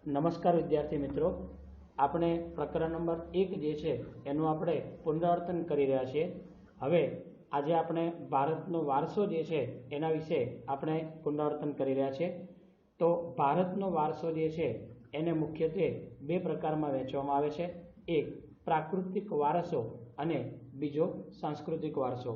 નમસ્કાર વિદ્યાર્થી મિત્રો, આપણે પ્રકરણ નંબર 1 જે છે એનું આપણે પુનરાવર્તન કરી રહ્યા છીએ। હવે આજે આપણે ભારતનો વારસો જે છે એના વિશે આપણે પુનરાવર્તન કરી રહ્યા છીએ। તો ભારતનો વારસો જે છે એને મુખ્યત્વે બે પ્રકારમાં વહેંચવામાં આવે છે। એક પ્રાકૃતિક વારસો અને બીજો સાંસ્કૃતિક વારસો।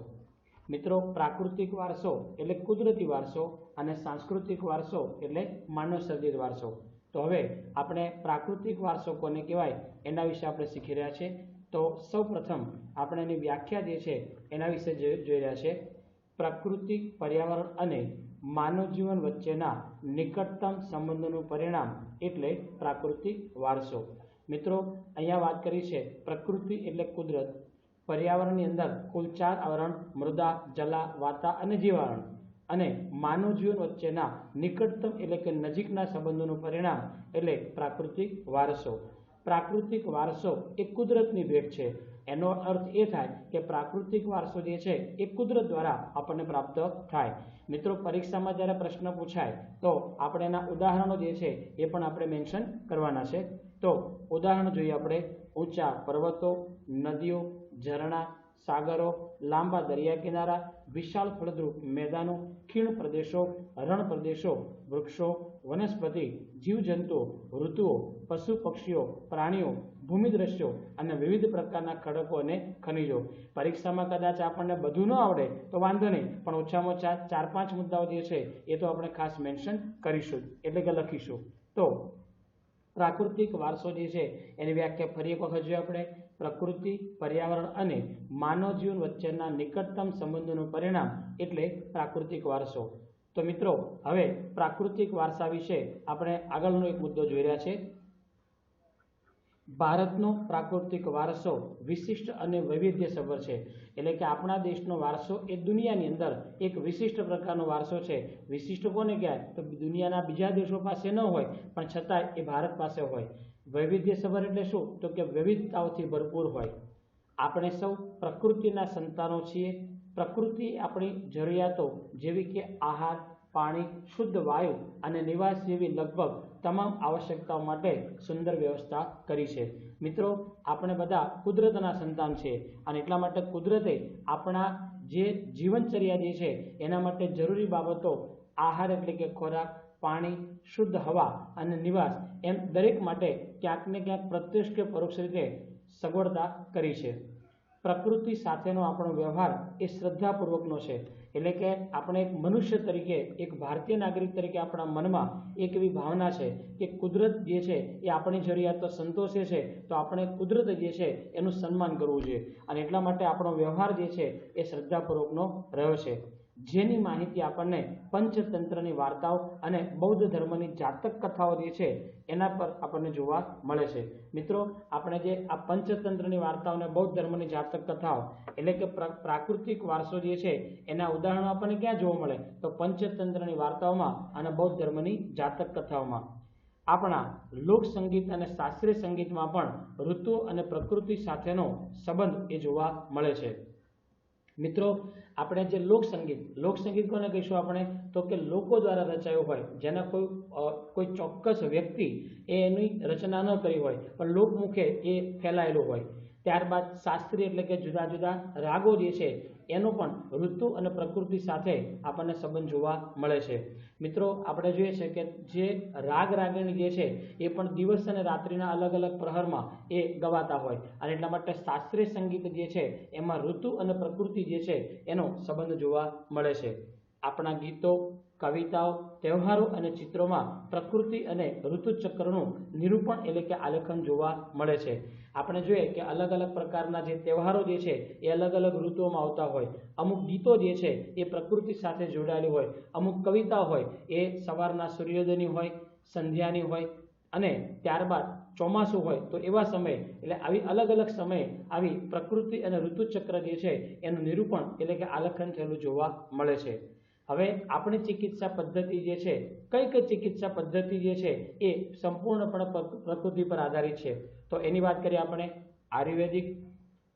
મિત્રો, પ્રાકૃતિક વારસો એટલે કુદરતી વારસો અને સાંસ્કૃતિક વારસો એટલે માનવ સર્જિત વારસો। તો હવે આપણે પ્રાકૃતિક વારસો કોને કહેવાય એના વિશે આપણે શીખી રહ્યા છીએ। તો સૌપ્રથમ આપણે એની વ્યાખ્યા જે છે એના વિશે જોઈ રહ્યા છીએ। પ્રાકૃતિક પર્યાવરણ અને માનવ જીવન વચ્ચેના નિકટતમ સંબંધોનું પરિણામ એટલે પ્રાકૃતિક વારસો। મિત્રો, અહીંયા વાત કરી છે પ્રકૃતિ એટલે કુદરત, પર્યાવરણની અંદર કુલ 4 આવરણ મૃદા, જલા, વાતા અને જીવાવરણ, અને માનવ જીવન વચ્ચેના નિકટતમ એટલે કે નજીકના સંબંધોનું પરિણામ એટલે પ્રાકૃતિક વારસો। પ્રાકૃતિક વારસો એ કુદરતની ભેટ છે। એનો અર્થ એ થાય કે પ્રાકૃતિક વારસો જે છે એ કુદરત દ્વારા આપણને પ્રાપ્ત થાય। મિત્રો, પરીક્ષામાં જ્યારે પ્રશ્ન પૂછાય તો આપણે એના ઉદાહરણો જે છે એ પણ આપણે મેન્શન કરવાના છે। તો ઉદાહરણ જોઈએ આપણે। ઊંચા પર્વતો, નદીઓ, ઝરણા, સાગરો, લાંબા દરિયા કિનારા, વિશાળ ફળદ્રુપ મેદાનો, ખીણ પ્રદેશો, રણ પ્રદેશો, વૃક્ષો, વનસ્પતિ, જીવજંતુઓ, ઋતુઓ, પશુ પક્ષીઓ, પ્રાણીઓ, ભૂમિ દ્રશ્યો અને વિવિધ પ્રકારના ખડકો અને ખનિજો। પરીક્ષામાં કદાચ આપણને બધું ન આવડે તો વાંધો નહીં, પણ ઓછામાં ઓછા 4-5 મુદ્દાઓ જે છે એ તો આપણે ખાસ મેન્શન કરીશું, એટલે કે લખીશું। તો પ્રાકૃતિક વારસો જે છે એની વ્યાખ્યા ફરી એક વખત જોઈએ આપણે। પ્રકૃતિ, પર્યાવરણ અને માનવ જીવન વચ્ચેના નિકટતમ સંબંધોનું પરિણામ એટલે પ્રાકૃતિક વારસો। તો મિત્રો, હવે પ્રાકૃતિક વારસા વિશે આપણે આગળનો એક મુદ્દો જોઈ રહ્યા છીએ। ભારતનો પ્રાકૃતિક વારસો વિશિષ્ટ અને વૈવિધ્યસભર છે। એટલે કે આપણા દેશનો વારસો એ દુનિયાની અંદર એક વિશિષ્ટ પ્રકારનો વારસો છે। વિશિષ્ટ કોને કહેવાય? તો દુનિયાના બીજા દેશો પાસે ન હોય પણ છતાંય એ ભારત પાસે હોય। વૈવિધ્યસભર એટલે શું? તો કે વિવિધતાઓથી ભરપૂર હોય। આપણે સૌ પ્રકૃતિના સંતાનો છીએ। પ્રકૃતિ આપણી જરૂરિયાતો જેવી કે આહાર, પાણી, શુદ્ધ વાયુ અને નિવાસ જેવી લગભગ તમામ આવશ્યકતાઓ માટે સુંદર વ્યવસ્થા કરી છે। મિત્રો, આપણે બધા કુદરતના સંતાન છીએ અને એટલા માટે કુદરતે આપણા જે જીવનચર્યા જે છે એના માટે જરૂરી બાબતો, આહાર એટલે કે ખોરાક, પાણી, શુદ્ધ હવા અને નિવાસ, એમ દરેક માટે ક્યાંક ને ક્યાંક પ્રત્યક્ષ કે પરોક્ષ રીતે સગવડતા કરી છે। પ્રકૃતિ સાથેનો આપણો વ્યવહાર એ શ્રદ્ધાપૂર્વકનો છે। એટલે કે આપણે એક મનુષ્ય તરીકે, એક ભારતીય નાગરિક તરીકે આપણા મનમાં એક એવી ભાવના છે કે કુદરત જે છે એ આપણી જરૂરિયાતો સંતોષે છે, તો આપણે કુદરત જે છે એનું સન્માન કરવું જોઈએ અને એટલા માટે આપણો વ્યવહાર જે છે એ શ્રદ્ધાપૂર્વકનો રહ્યો છે। જેની માહિતી આપણને પંચતંત્રની વાર્તાઓ અને બૌદ્ધ ધર્મની જાતક કથાઓ જે છે એના પર આપણને જોવા મળે છે। મિત્રો, આપણે જે આ પંચતંત્રની વાર્તાઓ અને બૌદ્ધ ધર્મની જાતક કથાઓ એટલે કે પ્રાકૃતિક વારસો જે છે એના ઉદાહરણો આપણને ક્યાં જોવા મળે? તો પંચતંત્રની વાર્તાઓમાં અને બૌદ્ધ ધર્મની જાતક કથાઓમાં। આપણા લોક સંગીત અને શાસ્ત્રીય સંગીતમાં પણ ઋતુઓ અને પ્રકૃતિ સાથેનો સંબંધ એ જોવા મળે છે। મિત્રો, આપણે જે લોકસંગીત કોને કહીશું આપણે? તો કે લોકો દ્વારા રચાયું હોય, જેના કોઈ ચોક્કસ વ્યક્તિ એની રચના ન કરી હોય પણ લોકમુખે એ ફેલાયેલું હોય। ત્યારબાદ શાસ્ત્રીય એટલે કે જુદા જુદા રાગો જે છે એનો પણ ઋતુ અને પ્રકૃતિ સાથે આપણને સંબંધ જોવા મળે છે। મિત્રો, આપણે જોઈએ છે કે જે રાગરાગિણી જે છે એ પણ દિવસ અને રાત્રિના અલગ અલગ પ્રહરમાં એ ગવાતા હોય અને એટલા માટે શાસ્ત્રીય સંગીત જે છે એમાં ઋતુ અને પ્રકૃતિ જે છે એનો સંબંધ જોવા મળે છે। આપણા ગીતો, કવિતાઓ, તહેવારો અને ચિત્રોમાં પ્રકૃતિ અને ઋતુચક્રનું નિરૂપણ એટલે કે આલેખન જોવા મળે છે। આપણે જોઈએ કે અલગ અલગ પ્રકારના જે તહેવારો જે છે એ અલગ અલગ ઋતુઓમાં આવતા હોય। અમુક ગીતો જે છે એ પ્રકૃતિ સાથે જોડાયેલી હોય, અમુક કવિતા હોય એ સવારના સૂર્યોદયની હોય, સંધ્યાની હોય, અને ત્યારબાદ ચોમાસું હોય તો એવા સમયે, એટલે આવી અલગ અલગ સમયે આવી પ્રકૃતિ અને ઋતુચક્ર જે છે એનું નિરૂપણ એટલે કે આલેખન થયેલું જોવા મળે છે। હવે આપણી ચિકિત્સા પદ્ધતિ જે છે, કઈ ચિકિત્સા પદ્ધતિ જે છે એ સંપૂર્ણપણે પ્રકૃતિ પર આધારિત છે? તો એની વાત કરીએ આપણે। આયુર્વેદિક,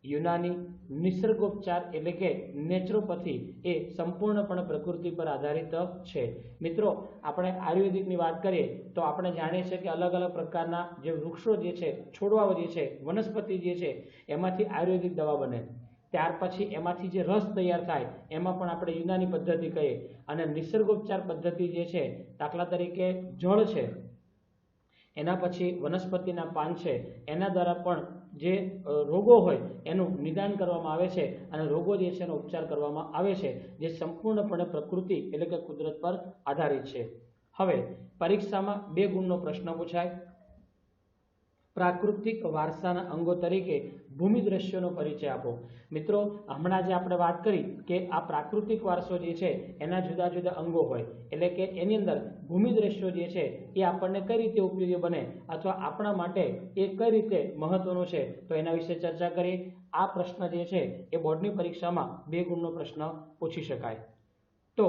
યુનાની, નિસર્ગોપચાર એટલે કે નેચરોપથી એ સંપૂર્ણપણે પ્રકૃતિ પર આધારિત છે. મિત્રો, આપણે આયુર્વેદિકની વાત કરીએ તો આપણે જાણીએ છીએ કે અલગ અલગ પ્રકારના જે વૃક્ષો જે છે, છોડવાઓ જે છે, વનસ્પતિ જે છે, એમાંથી આયુર્વેદિક દવા બને. ત્યાર પછી એમાંથી જે રસ તૈયાર થાય એમાં પણ આપણે યુનાની પદ્ધતિ કહીએ. અને નિસર્ગોપચાર પદ્ધતિ જે છે, દાખલા તરીકે જળ છે, એના પછી વનસ્પતિના પાન છે, એના દ્વારા પણ જે રોગો હોય એનું નિદાન કરવામાં આવે છે અને રોગો જે છે એનો ઉપચાર કરવામાં આવે છે, જે સંપૂર્ણપણે પ્રકૃતિ એટલે કે કુદરત પર આધારિત છે. હવે પરીક્ષામાં 2 ગુણનો પ્રશ્ન પૂછાય. પ્રાકૃતિક વારસાના અંગો તરીકે ભૂમિ દ્રશ્યોનો પરિચય આપો. મિત્રો, હમણાં જે આપણે વાત કરી કે આ પ્રાકૃતિક વારસો જે છે એના જુદા જુદા અંગો હોય, એટલે કે એની અંદર ભૂમિ દ્રશ્યો જે છે એ આપણને કઈ રીતે ઉપયોગી બને અથવા આપણા માટે એ કઈ રીતે મહત્વનું છે, તો એના વિશે ચર્ચા કરીએ. આ પ્રશ્ન જે છે એ બોર્ડની પરીક્ષામાં 2 ગુણનો પ્રશ્ન પૂછી શકાય. તો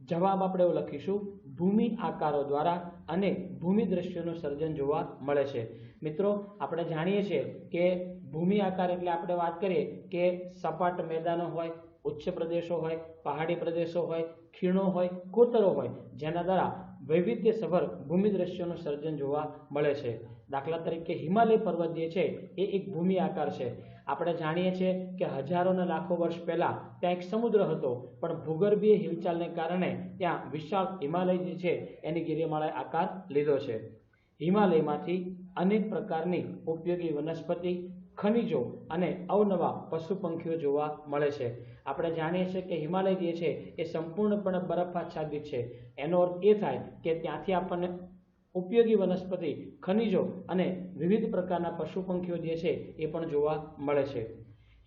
જવાબ આપણે એવું લખીશું, ભૂમિ આકારો દ્વારા અને ભૂમિ દ્રશ્યોનું સર્જન જોવા મળે છે. મિત્રો, આપણે જાણીએ છીએ કે ભૂમિ આકાર એટલે આપણે વાત કરીએ કે સપાટ મેદાનો હોય, ઉચ્ચ પ્રદેશો હોય, પહાડી પ્રદેશો હોય, ખીણો હોય, કોતરો હોય, જેના દ્વારા વૈવિધ્યસભર ભૂમિ દ્રશ્યોનું સર્જન જોવા મળે છે. દાખલા તરીકે હિમાલય પર્વત જે છે એ એક ભૂમિ આકાર છે. આપણે જાણીએ છીએ કે હજારો ને લાખો વર્ષ પહેલા ત્યાં એક સમુદ્ર હતો, પણ ભૂગર્ભીય હિલચાલને કારણે ત્યાં વિશાળ હિમાલય જે છે એની ગિરિમાળાએ આકાર લીધો છે. હિમાલયમાંથી અનેક પ્રકારની ઉપયોગી વનસ્પતિ, ખનિજો અને અવનવા પશુ પંખીઓ જોવા મળે છે. આપણે જાણીએ છીએ કે હિમાલય જે છે એ સંપૂર્ણપણે બરફાચ્છાદિત છે. એનો અર્થ એ થાય કે ત્યાંથી આપણને ઉપયોગી વનસ્પતિ, ખનિજો અને વિવિધ પ્રકારના પશુ પંખીઓ જે છે એ પણ જોવા મળે છે.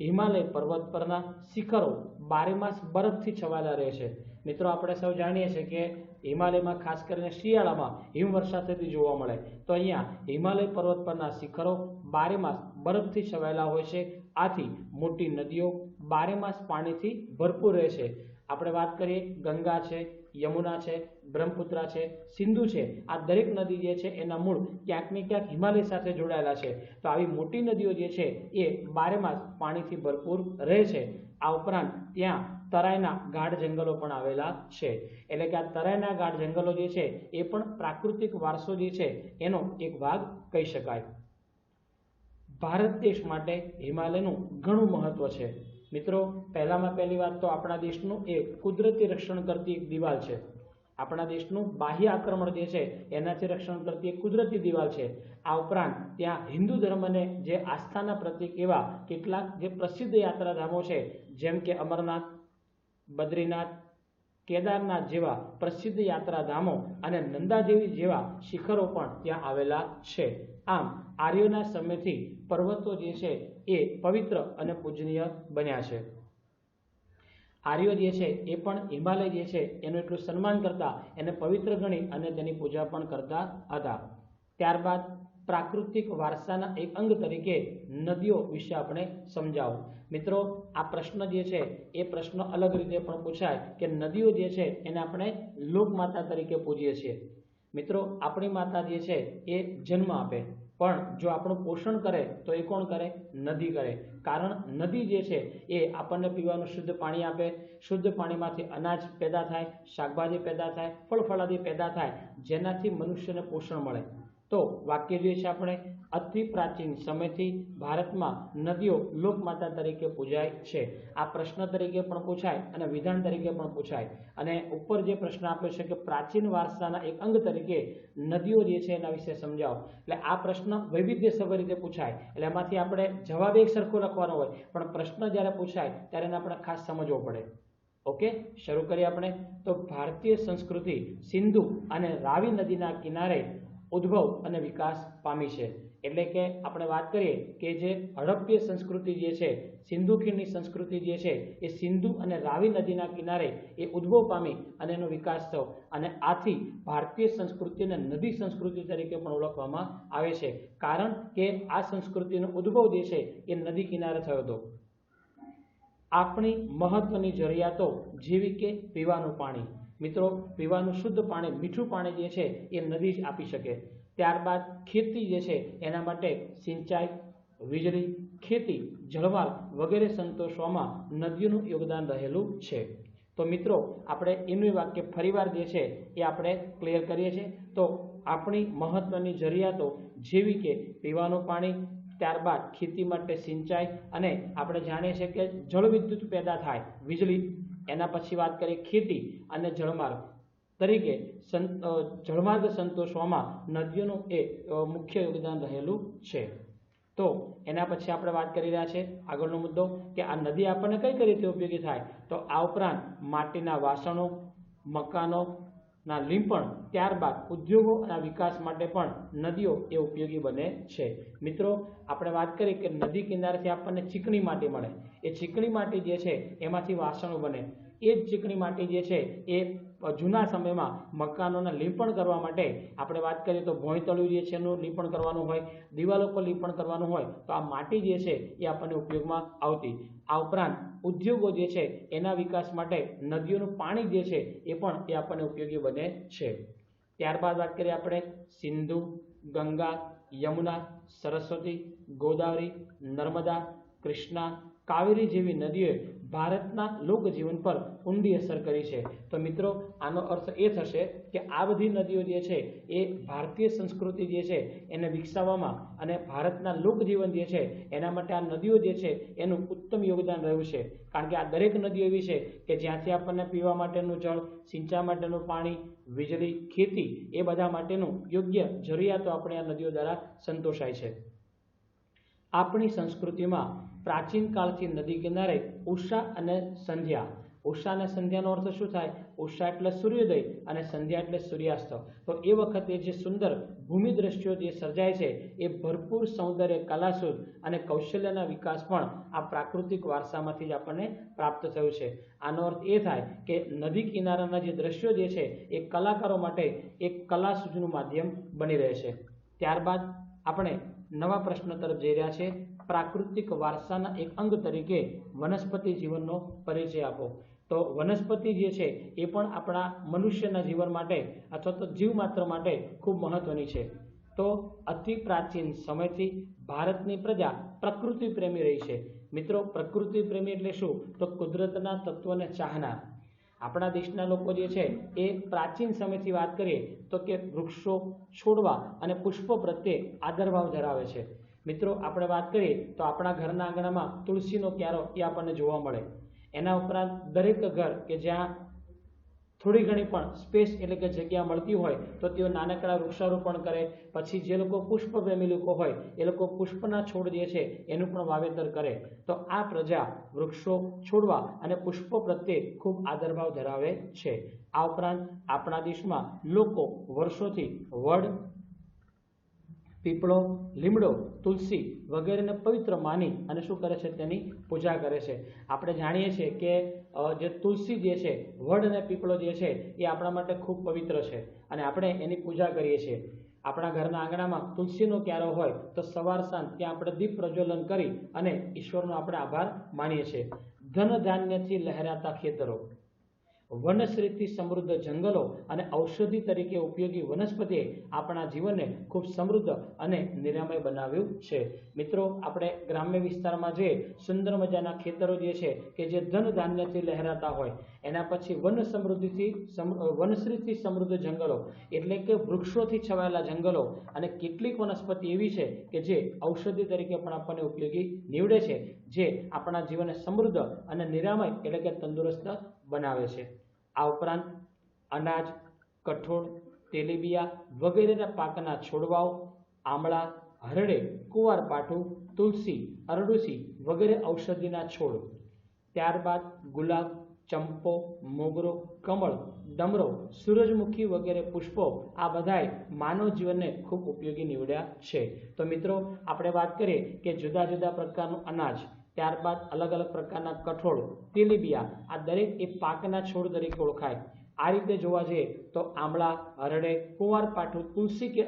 હિમાલય પર્વત પરના શિખરો 12 માસ બરફથી છવાયેલા રહે છે. મિત્રો, આપણે સૌ જાણીએ છીએ કે હિમાલયમાં ખાસ કરીને શિયાળામાં હિમવર્ષા થતી જોવા મળે, તો અહીંયા હિમાલય પર્વત પરના શિખરો 12 માસ બરફથી છવાયેલા હોય છે. આથી મોટી નદીઓ 12 માસ પાણીથી ભરપૂર રહે છે. આપણે વાત કરીએ ગંગા છે, યમુના છે, બ્રહ્મપુત્રા છે, સિંધુ છે, આ દરેક નદી જે છે એના મૂળ ક્યાંક ને ક્યાંક હિમાલય સાથે જોડાયેલા છે. તો આવી મોટી નદીઓ જે છે એ 12 માસ પાણીથી ભરપૂર રહે છે. આ ઉપરાંત ત્યાં તરાઈના ગાઢ જંગલો પણ આવેલા છે. એટલે કે આ તરાઈના ગાઢ જંગલો જે છે એ પણ પ્રાકૃતિક વારસો જે છે એનો એક ભાગ કહી શકાય. ભારત દેશ માટે હિમાલયનું ઘણું મહત્વ છે. મિત્રો, પહેલામાં પહેલી વાત તો આપણા દેશનું એ કુદરતી રક્ષણ કરતી એક દિવાલ છે. આપણા દેશનું બાહ્ય આક્રમણ જે છે એનાથી રક્ષણ કરતી એક કુદરતી દિવાલ છે. આ ઉપરાંત ત્યાં હિન્દુ ધર્મને જે આસ્થાના પ્રતીક એવા કેટલાક જે પ્રસિદ્ધ યાત્રાધામો છે, જેમ કે અમરનાથ, બદ્રીનાથ, કેદારનાથ જેવા પ્રસિદ્ધ યાત્રાધામો અને નંદાદેવી જેવા શિખરો પણ ત્યાં આવેલા છે. આમ આર્યોના સમયથી પર્વતો જે છે એ પવિત્ર અને પૂજનીય બન્યા છે. આર્યો જે છે એ પણ હિમાલય જે છે એનું એટલું સન્માન કરતા, એને પવિત્ર ગણી અને તેની પૂજા પણ કરતા હતા. ત્યારબાદ પ્રાકૃતિક વારસાના એક અંગ તરીકે નદીઓ વિશે આપણે સમજાવો. મિત્રો, આ પ્રશ્ન જે છે એ પ્રશ્ન અલગ રીતે પણ પૂછાય કે નદીઓ જે છે એને આપણે લોકમાતા તરીકે પૂજીએ છીએ. મિત્રો, આપણી માતા જે છે એ જન્મ આપે, પણ જો આપણું પોષણ કરે તો એ કોણ કરે? નદી કરે. કારણ નદી જે છે એ આપણને પીવાનું શુદ્ધ પાણી આપે. શુદ્ધ પાણીમાંથી અનાજ પેદા થાય, શાકભાજી પેદા થાય, ફળ ફળાદી પેદા થાય, જેનાથી મનુષ્યને પોષણ મળે. તો વાક્ય જોઈએ છે આપણે, અતિ પ્રાચીન સમયથી ભારતમાં નદીઓ લોકમાતા તરીકે પૂજાય છે. આ પ્રશ્ન તરીકે પણ પૂછાય અને વિધાન તરીકે પણ પૂછાય. અને ઉપર જે પ્રશ્ન આપ્યો છે કે પ્રાચીન વારસાના એક અંગ તરીકે નદીઓ જે છે એના વિશે સમજાવો, એટલે આ પ્રશ્ન વૈવિધ્યસભર રીતે પૂછાય. એટલે એમાંથી આપણે જવાબ એક સરખો લખવાનો હોય, પણ પ્રશ્ન જ્યારે પૂછાય ત્યારે એને આપણે ખાસ સમજવો પડે. ઓકે, શરૂ કરીએ આપણે. તો ભારતીય સંસ્કૃતિ સિંધુ અને રાવી નદીના કિનારે ઉદ્ભવ અને વિકાસ પામી છે. એટલે કે આપણે વાત કરીએ કે જે હડપ્પીય સંસ્કૃતિ જે છે, સિંધુ ખીણની સંસ્કૃતિ જે છે એ સિંધુ અને રાવી નદીના કિનારે એ ઉદ્ભવ પામી અને એનો વિકાસ થયો. અને આથી ભારતીય સંસ્કૃતિને નદી સંસ્કૃતિ તરીકે પણ ઓળખવામાં આવે છે, કારણ કે આ સંસ્કૃતિનો ઉદ્ભવ જે છે એ નદી કિનારે થયો હતો. આપણી મહત્વની જરૂરિયાતો જેવી કે પીવાનું પાણી. મિત્રો, પીવાનું શુદ્ધ પાણી, મીઠું પાણી જે છે એ નદી જ આપી શકે. ત્યારબાદ ખેતી જે છે એના માટે સિંચાઈ, વીજળી, ખેતી, જળમાર્ગ વગેરે સંતોષવામાં નદીઓનું યોગદાન રહેલું છે. તો મિત્રો આપણે એનું વાક્ય ફરીવાર જે છે એ આપણે ક્લિયર કરીએ છીએ. તો આપણી મહત્વની જરૂરિયાતો જેવી કે પીવાનું પાણી, ત્યારબાદ ખેતી માટે સિંચાઈ, અને આપણે જાણીએ છીએ કે જળ વિદ્યુત પેદા થાય વીજળી, એના પછી વાત કરીએ ખેતી અને જળમાર્ગ તરીકે જળમાર્ગ સંતોષવામાં નદીઓનું એ મુખ્ય યોગદાન રહેલું છે. તો એના પછી આપણે વાત કરી રહ્યા છે આગળનો મુદ્દો કે આ નદી આપણને કઈ રીતે ઉપયોગી થાય. તો આ ઉપરાંત માટીના વાસણો, મકાનોના લીંપણ, ત્યારબાદ ઉદ્યોગોના વિકાસ માટે પણ નદીઓ એ ઉપયોગી બને છે. મિત્રો આપણે વાત કરી કે નદી કિનારેથી આપણને ચીકણી માટી મળે. એ ચીકણી માટી જે છે એમાંથી વાસણો બને. એ જ ચીકણી માટી જે છે એ જૂના સમયમાં મકાનોના લીંપણ કરવા માટે આપણે વાત કરીએ તો ભોંયતળિયું જે છે એનું લીંપણ કરવાનું હોય, દિવાલો પર લીંપણ કરવાનું હોય, તો આ માટી જે છે એ આપણને ઉપયોગમાં આવતી. આ ઉપરાંત ઉદ્યોગો જે છે એના વિકાસ માટે નદીઓનું પાણી જે છે એ પણ એ આપણને ઉપયોગી બને છે. ત્યારબાદ વાત કરીએ આપણે સિંધુ, ગંગા, યમુના, સરસ્વતી, ગોદાવરી, નર્મદા, કૃષ્ણા, કાવેરી જેવી નદીઓએ ભારતના લોકજીવન પર ઊંડી અસર કરી છે. તો મિત્રો આનો અર્થ એ થશે કે આ બધી નદીઓ જે છે એ ભારતીય સંસ્કૃતિ જે છે એને વિકસાવવામાં અને ભારતના લોકજીવન જે છે એના માટે આ નદીઓ જે છે એનું ઉત્તમ યોગદાન રહ્યું છે. કારણ કે આ દરેક નદીઓ એવી છે કે જ્યાંથી આપણને પીવા માટેનું જળ, સિંચાઈ માટેનું પાણી, વીજળી, ખેતી એ બધા માટેનું યોગ્ય જરૂરિયાતો આપણે આ નદીઓ દ્વારા સંતોષાય છે. આપણી સંસ્કૃતિમાં પ્રાચીન કાળથી નદી કિનારે ઉષા અને સંધ્યા, ઉષા અને સંધ્યાનો અર્થ શું થાય? ઉષા એટલે સૂર્યોદય અને સંધ્યા એટલે સૂર્યાસ્ત. તો એ વખતે જે સુંદર ભૂમિ દ્રશ્યો જે સર્જાય છે એ ભરપૂર સૌંદર્ય, કલાસુર અને કૌશલ્યના વિકાસ પણ આ પ્રાકૃતિક વારસામાંથી જ આપણને પ્રાપ્ત થયું છે. આનો અર્થ એ થાય કે નદી કિનારાના જે દ્રશ્યો જે છે એ કલાકારો માટે એક કલાસૂઝનું માધ્યમ બની રહે છે. ત્યારબાદ આપણે નવા પ્રશ્ન તરફ જઈ રહ્યા છે. પ્રાકૃતિક વારસાના એક અંગ તરીકે વનસ્પતિ જીવનનો પરિચય આપો. તો વનસ્પતિ જે છે એ પણ આપણા મનુષ્યના જીવન માટે અથવા તો જીવમાત્ર માટે ખૂબ મહત્વની છે. તો અતિ પ્રાચીન સમયથી ભારતની પ્રજા પ્રકૃતિ પ્રેમી રહી છે. મિત્રો પ્રકૃતિ પ્રેમી એટલે શું? તો કુદરતના તત્વોને ચાહનાર. આપણા દેશના લોકો જે છે એ પ્રાચીન સમયથી વાત કરીએ તો કે વૃક્ષો, છોડવા અને પુષ્પો પ્રત્યે આદરભાવ ધરાવે છે. મિત્રો આપણે વાત કરીએ તો આપણા ઘરના આંગણામાં તુલસીનો ક્યારો એ આપણને જોવા મળે. એના ઉપરાંત દરેક ઘર કે જ્યાં થોડી ઘણી પણ સ્પેસ એટલે કે જગ્યા મળતી હોય તો તેઓ નાનકડા વૃક્ષારોપણ કરે. પછી જે લોકો પુષ્પ પ્રેમી લોકો હોય એ લોકો પુષ્પના છોડ જે છે એનું પણ વાવેતર કરે. તો આ પ્રજા વૃક્ષો, છોડવા અને પુષ્પો પ્રત્યે ખૂબ આદરભાવ ધરાવે છે. આ ઉપરાંત આપણા દેશમાં લોકો વર્ષોથી વડ, પીપળો, લીમડો, તુલસી વગેરેને પવિત્ર માની અને શું કરે છે? તેની પૂજા કરે છે. આપણે જાણીએ છીએ કે જે તુલસી જે છે, વડ અને પીપળો જે છે એ આપણા માટે ખૂબ પવિત્ર છે અને આપણે એની પૂજા કરીએ છીએ. આપણા ઘરના આંગણામાં તુલસીનો ક્યારો હોય તો સવાર સાંજ ત્યાં આપણે દીપ પ્રજ્વલન કરી અને ઈશ્વરનો આપણે આભાર માનીએ છીએ. ધન ધાન્યથી લહેરાતા ખેતરો, વનશ્રીથી સમૃદ્ધ જંગલો અને ઔષધિ તરીકે ઉપયોગી વનસ્પતિએ આપણા જીવનને ખૂબ સમૃદ્ધ અને નિરામય બનાવ્યું છે. મિત્રો આપણે ગ્રામ્ય વિસ્તારમાં જે સુંદર મજાના ખેતરો જે છે કે જે ધન ધાન્યથી લહેરાતા હોય, એના પછી વનશ્રીથી સમૃદ્ધ જંગલો એટલે કે વૃક્ષોથી છવાયેલા જંગલો, અને કેટલીક વનસ્પતિ એવી છે કે જે ઔષધિ તરીકે પણ આપણને ઉપયોગી નીવડે છે, જે આપણા જીવનને સમૃદ્ધ અને નિરામય એટલે કે તંદુરસ્ત બનાવે છે. આ ઉપરાંત અનાજ, કઠોળ, તેલીબિયા વગેરેના પાકના છોડવાઓ, આમળા, હરડે, કુંવારપાઠું, તુલસી, અરડુસી વગેરે ઔષધિના છોડ. ત્યારબાદ ગુલાબ, ચંપો, મોગરો, કમળ, ડમરો, સૂરજમુખી વગેરે પુષ્પો આ બધાય માનવ જીવનને ખૂબ ઉપયોગી નીવડ્યા છે. તો મિત્રો આપણે વાત કરીએ કે જુદા જુદા પ્રકારનું અનાજ, ત્યારબાદ અલગ અલગ પ્રકારના કઠોળ, તેલીબિયા આ દરેક એ પાકના છોડ તરીકે ઓળખાય. આ રીતે જોવા જઈએ તો આમળા, હરડે, કુંવારપાઠું, તુલસી કે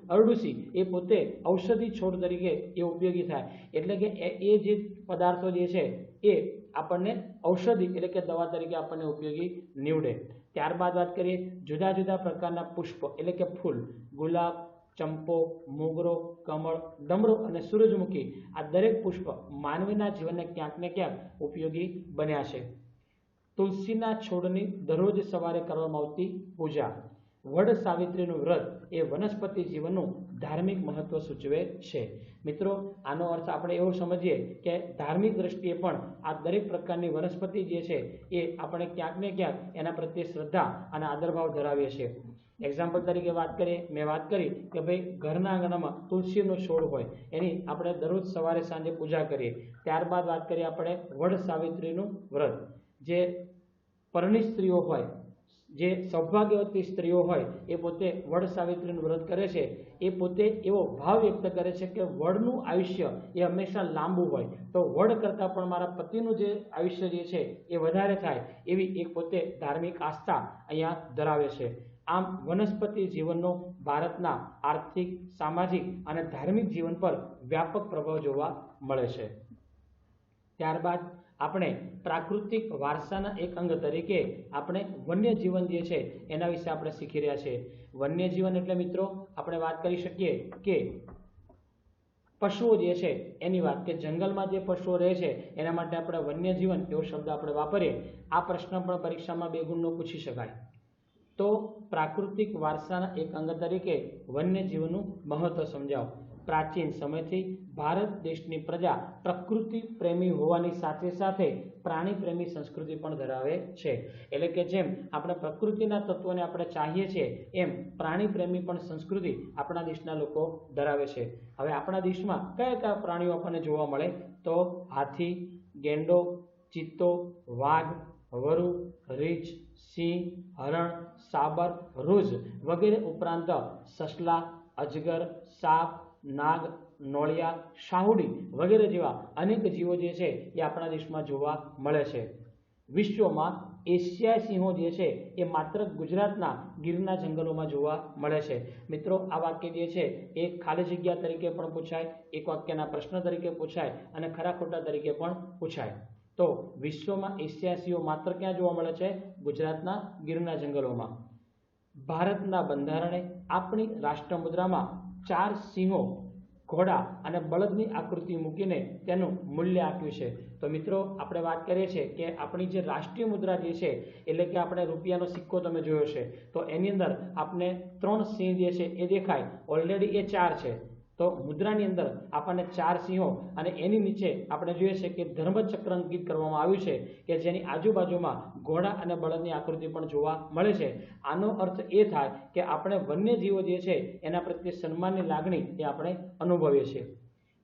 અરડુસી એ પોતે ઔષધિ છોડ તરીકે એ ઉપયોગી થાય. એટલે કે એ જે પદાર્થો જે છે એ આપણને ઔષધિ એટલે કે દવા તરીકે આપણને ઉપયોગી નીવડે. ત્યારબાદ વાત કરીએ જુદા જુદા પ્રકારના પુષ્પ એટલે કે ફૂલ, ગુલાબ, ચંપો, મોગરો, કમળ, ડમરો અને સૂરજમુખી આ દરેક પુષ્પ માનવીના જીવનને ક્યાંક ને ક્યાંક ઉપયોગી બન્યા છે. તુલસીના છોડની દરરોજ સવારે કરવામાં આવતી પૂજા. વડ સાવિત્રીનું વ્રત એ વનસ્પતિ જીવનનું ધાર્મિક મહત્વ સૂચવે છે. મિત્રો, આનો અર્થ આપણે એવો સમજીએ કે ધાર્મિક દ્રષ્ટિએ પણ આ દરેક પ્રકારની વનસ્પતિ જે છે એ આપણે ક્યાંક ને ક્યાંક એના પ્રત્યે શ્રદ્ધા અને આદરભાવ ધરાવીએ છીએ. એક્ઝામ્પલ તરીકે વાત કરીએ, મેં વાત કરી કે ભાઈ ઘરના આંગણામાં તુલસીનો છોડ હોય એની આપણે દરરોજ સવારે સાંજે પૂજા કરીએ. ત્યારબાદ વાત કરીએ આપણે વડ સાવિત્રીનું વ્રત. જે પરણિત સ્ત્રીઓ હોય, જે સૌભાગ્યવતી સ્ત્રીઓ હોય એ પોતે વડ સાવિત્રીનું વ્રત કરે છે. એ પોતે એવો ભાવ વ્યક્ત કરે છે કે વડનું આયુષ્ય એ હંમેશા લાંબુ હોય, તો વડ કરતાં પણ મારા પતિનું જે આયુષ્ય જે છે એ વધારે થાય એવી એક પોતે ધાર્મિક આસ્થા અહીંયા ધરાવે છે. આમ વનસ્પતિ જીવનનો ભારતના આર્થિક, સામાજિક અને ધાર્મિક જીવન પર વ્યાપક પ્રભાવ જોવા મળે છે. ત્યારબાદ આપણે પ્રાકૃતિક વારસાના એક અંગ તરીકે આપણે વન્યજીવન જે છે એના વિશે આપણે શીખી રહ્યા છીએ. વન્યજીવન એટલે મિત્રો આપણે વાત કરી શકીએ કે પશુઓ જે છે એની વાત, કે જંગલમાં જે પશુઓ રહે છે એના માટે આપણે વન્યજીવન એવો શબ્દ આપણે વાપરીએ. આ પ્રશ્ન પણ પરીક્ષામાં 2 ગુણનો પૂછી શકાય. તો પ્રાકૃતિક વારસાના એક અંગ તરીકે વન્યજીવનનું મહત્વ સમજાવો. પ્રાચીન સમયથી ભારત દેશની પ્રજા પ્રકૃતિ પ્રેમી હોવાની સાથે સાથે પ્રાણી પ્રેમી સંસ્કૃતિ પણ ધરાવે છે. એટલે કે જેમ આપણે પ્રકૃતિના તત્વોને આપણે ચાહીએ છીએ એમ પ્રાણી પ્રેમી પણ સંસ્કૃતિ આપણા દેશના લોકો ધરાવે છે. હવે આપણા દેશમાં કયા કયા પ્રાણીઓ આપણને જોવા મળે? તો હાથી, ગેંડો, ચિત્તો, વાઘ, વરુ, રીંછ, સિંહ, હરણ, સાબર, રોજ વગેરે ઉપરાંત સસલા, અજગર, સાપ, નાગ, નોળિયા, શાહુડી વગેરે જેવા અનેક જીવો જે છે એ આપણા દેશમાં જોવા મળે છે. વિશ્વમાં એશિયાઈ સિંહો જે છે એ માત્ર ગુજરાતના ગીરના જંગલોમાં જોવા મળે છે. મિત્રો, આ વાક્ય જે છે એ ખાલી જગ્યા તરીકે પણ પૂછાય, એક વાક્યના પ્રશ્ન તરીકે પૂછાય અને ખરા ખોટા તરીકે પણ પૂછાય. તો વિશ્વમાં એશિયાઈ સિંહો માત્ર ક્યાં જોવા મળે છે? ગુજરાતના ગીરના જંગલોમાં. ભારતના બંધારણે આપણી રાષ્ટ્રમુદ્રામાં 4 સિંહો, ઘોડા અને બળદની આકૃતિ મૂકીને તેનું મૂલ્ય આપ્યું છે. તો મિત્રો, આપણે વાત કરીએ છીએ કે આપણી જે રાષ્ટ્રીય મુદ્રા જે છે, એટલે કે આપણે રૂપિયાનો સિક્કો તમે જોયો છે, તો એની અંદર આપણે 3 સિંહ જે છે એ દેખાય. ઓલરેડી એ 4 છે. તો મુદ્રાની અંદર આપણને 4 સિંહો અને એની નીચે આપણે જોઈએ છે કે ધર્મચક્ર અંકિત કરવામાં આવ્યું છે કે જેની આજુબાજુમાં ઘોડા અને બળદની આકૃતિ પણ જોવા મળે છે. આનો અર્થ એ થાય કે આપણે વન્યજીવો જે છે એના પ્રત્યે સન્માનની લાગણી એ આપણે અનુભવીએ છીએ.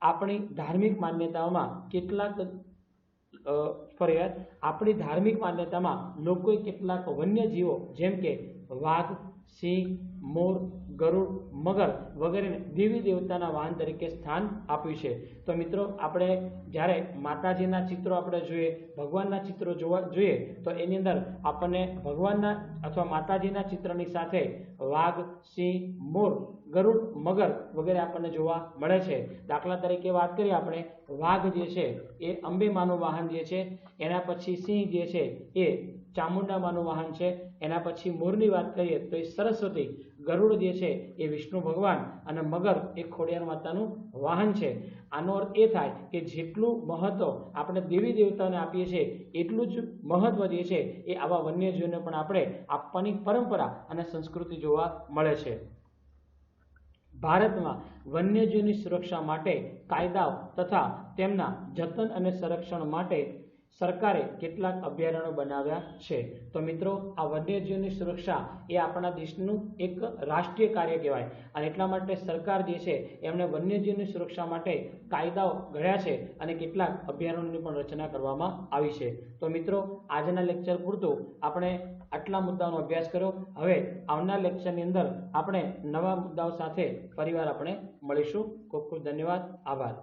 આપણી ધાર્મિક માન્યતાઓમાં આપણી ધાર્મિક માન્યતામાં લોકોએ કેટલાક વન્યજીવો જેમ કે વાઘ, સિંહ, મોર, ગરુડ, મગર વગેરેને દેવી દેવતાના વાહન તરીકે સ્થાન આપ્યું છે. તો મિત્રો, આપણે જ્યારે માતાજીના ચિત્રો આપણે જોઈએ, ભગવાનના ચિત્રો જોઈએ તો એની અંદર આપણને ભગવાનના અથવા માતાજીના ચિત્રની સાથે વાઘ, સિંહ, મોર, ગરુડ, મગર વગેરે આપણને જોવા મળે છે. દાખલા તરીકે વાત કરીએ આપણે, વાઘ જે છે એ અંબેમાનું વાહન જે છે, એના પછી સિંહ જે છે એ ચામુંડામાનું વાહન છે, એના પછી મોરની વાત કરીએ તો એ સરસ્વતી, ગરુડ જે છે એ વિષ્ણુ ભગવાન અને મગર એ ખોડિયાર માતાનું વાહન છે. આનો અર્થ એ થાય કે જેટલું મહત્વ આપણે દેવી દેવતાઓને આપીએ છીએ એટલું જ મહત્વ જે છે એ આવા વન્યજીવોને પણ આપણે આપવાની પરંપરા અને સંસ્કૃતિ જોવા મળે છે. ભારતમાં વન્યજીવની સુરક્ષા માટે કાયદાઓ તથા તેમના જતન અને સંરક્ષણ માટે સરકારે કેટલાક અભયારણ્યો બનાવ્યા છે. તો મિત્રો, આ વન્યજીવની સુરક્ષા એ આપણા દેશનું એક રાષ્ટ્રીય કાર્ય કહેવાય અને એટલા માટે સરકાર જે છે એમણે વન્યજીવની સુરક્ષા માટે કાયદાઓ ઘડ્યા છે અને કેટલાક અભયારણ્યોની પણ રચના કરવામાં આવી છે. તો મિત્રો, આજના લેક્ચર પૂરતું આપણે આટલા મુદ્દાઓનો અભ્યાસ કર્યો. હવે આવનાર લેક્ચરની અંદર આપણે નવા મુદ્દાઓ સાથે ફરીવાર આપણે મળીશું. ખૂબ ખૂબ ધન્યવાદ. આભાર.